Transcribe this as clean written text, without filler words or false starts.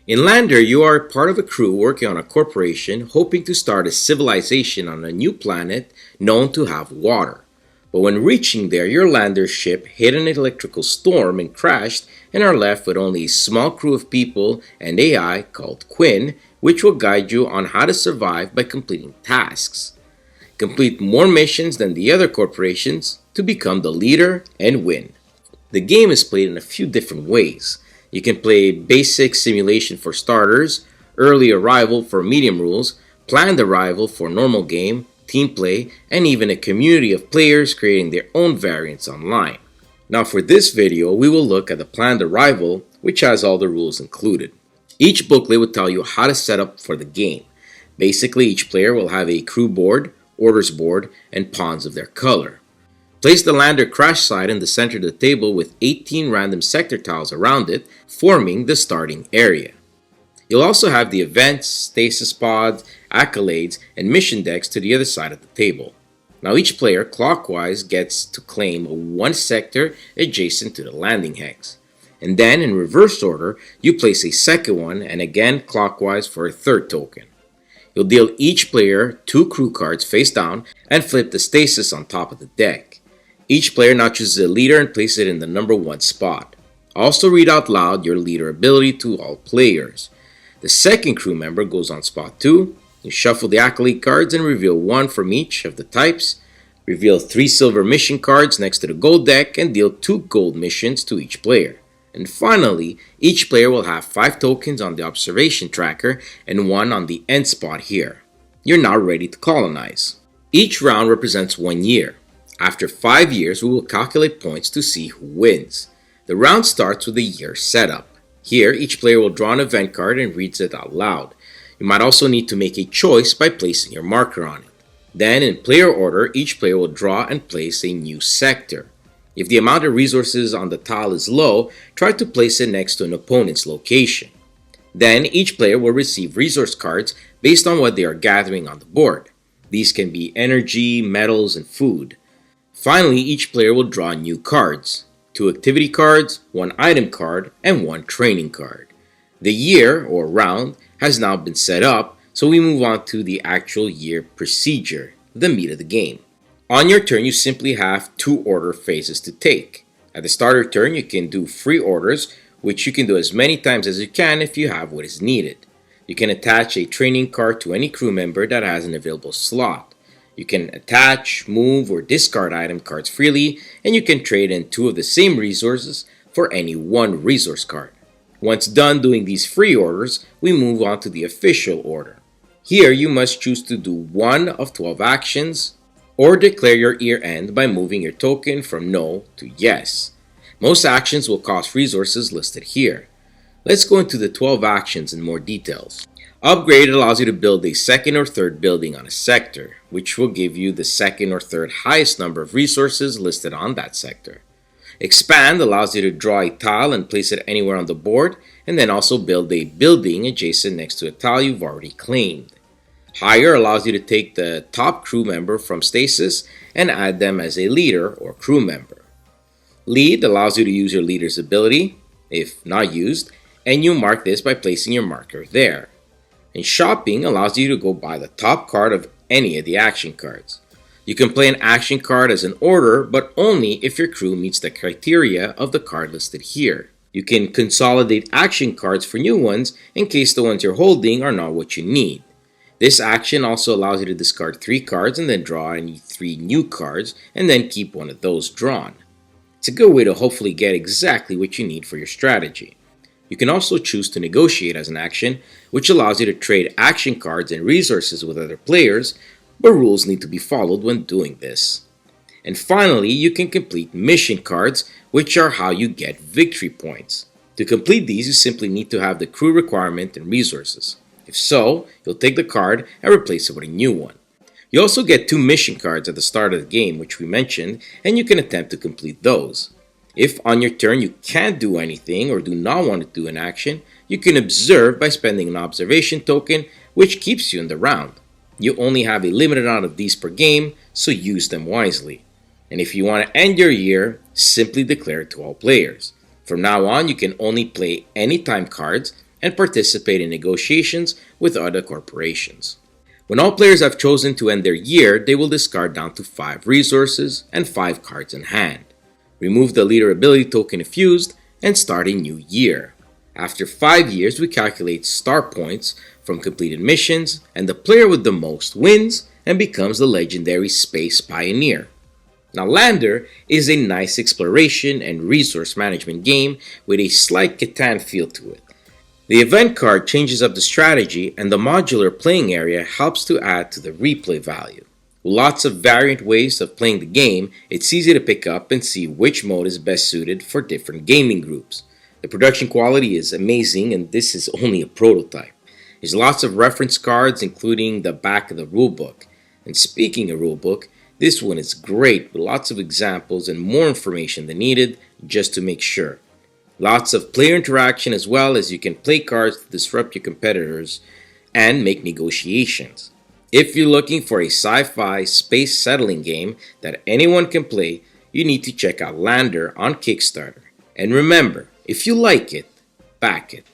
In Lander, you are part of a crew working on a corporation hoping to start a civilization on a new planet known to have water. But when reaching there, your Lander ship hit an electrical storm and crashed and are left with only a small crew of people and AI called Quinn, which will guide you on how to survive by completing tasks. Complete more missions than the other corporations to become the leader and win. The game is played in a few different ways. You can play basic simulation for starters, early arrival for medium rules, planned arrival for normal game, team play, and even a community of players creating their own variants online. Now for this video, we will look at the planned arrival, which has all the rules included. Each booklet will tell you how to set up for the game. Basically, each player will have a crew board, orders board, and pawns of their color. Place the Lander crash site in the center of the table with 18 random sector tiles around it, forming the starting area. You'll also have the events, stasis pods, accolades, and mission decks to the other side of the table. Now each player clockwise gets to claim one sector adjacent to the landing hex. And then in reverse order, you place a second one and again clockwise for a third token. You'll deal each player 2 crew cards face down and flip the stasis on top of the deck. Each player now chooses a leader and places it in the number 1 spot. Also read out loud your leader ability to all players. The second crew member goes on spot 2. You shuffle the acolyte cards and reveal 1 from each of the types. Reveal 3 silver mission cards next to the gold deck and deal 2 gold missions to each player. And finally, each player will have 5 tokens on the observation tracker and 1 on the end spot here. You're now ready to colonize. Each round represents 1 year. After 5 years, we will calculate points to see who wins. The round starts with a year setup. Here, each player will draw an event card and reads it out loud. You might also need to make a choice by placing your marker on it. Then, in player order, each player will draw and place a new sector. If the amount of resources on the tile is low, try to place it next to an opponent's location. Then, each player will receive resource cards based on what they are gathering on the board. These can be energy, metals, and food. Finally, each player will draw new cards. 2 activity cards, 1 item card, and 1 training card. The year, or round, has now been set up, so we move on to the actual year procedure, the meat of the game. On your turn, you simply have 2 order phases to take. At the starter turn, you can do free orders, which you can do as many times as you can if you have what is needed. You can attach a training card to any crew member that has an available slot. You can attach, move, or discard item cards freely, and you can trade in 2 of the same resources for any 1 resource card. Once done doing these free orders, we move on to the official order. Here, you must choose to do 1 of 12 actions, or declare your year end by moving your token from no to yes. Most actions will cost resources listed here. Let's go into the 12 actions in more details. Upgrade allows you to build a second or third building on a sector, which will give you the second or third highest number of resources listed on that sector. Expand allows you to draw a tile and place it anywhere on the board, and then also build a building adjacent next to a tile you've already claimed. Hire allows you to take the top crew member from stasis and add them as a leader or crew member. Lead allows you to use your leader's ability, if not used, and you mark this by placing your marker there. And shopping allows you to go buy the top card of any of the action cards. You can play an action card as an order, but only if your crew meets the criteria of the card listed here. You can consolidate action cards for new ones in case the ones you're holding are not what you need. This action also allows you to discard 3 cards and then draw any 3 new cards and then keep one of those drawn. It's a good way to hopefully get exactly what you need for your strategy. You can also choose to negotiate as an action, which allows you to trade action cards and resources with other players, but rules need to be followed when doing this. And finally, you can complete mission cards, which are how you get victory points. To complete these, you simply need to have the crew requirement and resources. If so, you'll take the card and replace it with a new one. You also get 2 mission cards at the start of the game, which we mentioned, and you can attempt to complete those. If on your turn you can't do anything or do not want to do an action, you can observe by spending an observation token, which keeps you in the round. You only have a limited amount of these per game, so use them wisely. And if you want to end your year, simply declare it to all players. From now on, you can only play anytime cards, and participate in negotiations with other corporations. When all players have chosen to end their year, they will discard down to 5 resources and 5 cards in hand. Remove the leader ability token if used, and start a new year. After 5 years, we calculate star points from completed missions, and the player with the most wins and becomes the legendary Space Pioneer. Now, Lander is a nice exploration and resource management game with a slight Catan feel to it. The event card changes up the strategy, and the modular playing area helps to add to the replay value. With lots of variant ways of playing the game, it's easy to pick up and see which mode is best suited for different gaming groups. The production quality is amazing, and this is only a prototype. There's lots of reference cards, including the back of the rulebook. And speaking of rulebook, this one is great with lots of examples and more information than needed just to make sure. Lots of player interaction, as well as you can play cards to disrupt your competitors and make negotiations. If you're looking for a sci-fi space settling game that anyone can play, you need to check out Lander on Kickstarter. And remember, if you like it, back it.